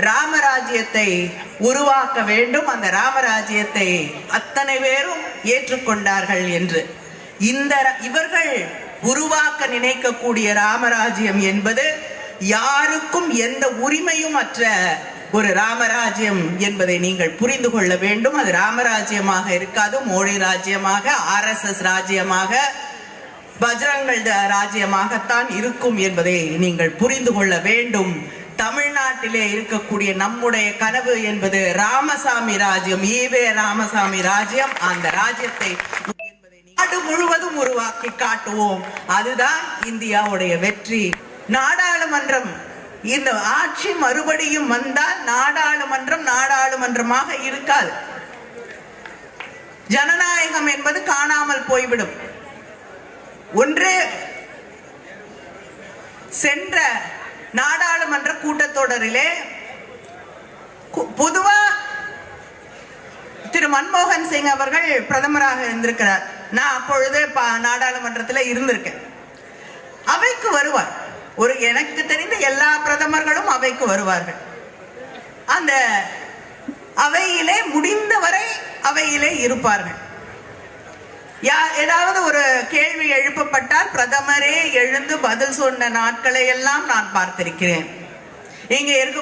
ராமராஜ்யத்தை உருவாக்க வேண்டும், அந்த ராமராஜ்யத்தை அத்தனை பேரும் ஏற்றுக்கொண்டார்கள் என்று. இவர்கள் உருவாக்க நினைக்கக்கூடிய ராமராஜ்யம் என்பது யாருக்கும் எந்த உரிமையும் அற்ற ஒரு ராமராஜ்யம் என்பதை நீங்கள் புரிந்து கொள்ள வேண்டும். அது ராமராஜ்யமாக இருக்காது, மோடி ராஜ்யமாக, RSS ராஜ்யமாக, பஜ்ரங்கள் ராஜ்யமாகத்தான் இருக்கும் என்பதை நீங்கள் புரிந்து கொள்ள வேண்டும். தமிழ்நாட்டிலே இருக்கக்கூடிய நம்முடைய கனவு என்பது ராமசாமி ராஜ்யம், ஈவே ராமசாமி ராஜ்யம். அந்த ராஜ்யத்தை நாடு முழுவதும் உருவாக்கி காட்டுவோம். அதுதான் இந்தியாவுடைய வெற்றி. நாடாளுமன்றம், இந்த ஆட்சி மறுபடியும் வந்தால் நாடாளுமன்றம் நாடாளுமன்றமாக இருக்காது. ஜனநாயகம் என்பது காணாமல் போய்விடும். ஒன்று, சென்ற நாடாளுமன்ற கூட்டத்தொடரிலே பொதுவா திரு மன்மோகன் சிங் அவர்கள் பிரதமராக இருந்திருக்கிறார். நான் அப்பொழுது நாடாளுமன்றத்தில் இருந்திருக்கேன். அவைக்கு வருவார். எனக்கு தெரிந்த எல்லா பிரதமர்களும் அவைக்கு வருவார்கள். அந்த அவையிலே முடிந்தவரை அவையிலே இருப்பார்கள். ஏதாவது ஒரு கேள்வி எழுப்பப்பட்டால் பிரதமரே எழுந்து பதில் சொன்ன நாட்களை எல்லாம் நான் பார்த்திருக்கிறேன். இங்க இருக்க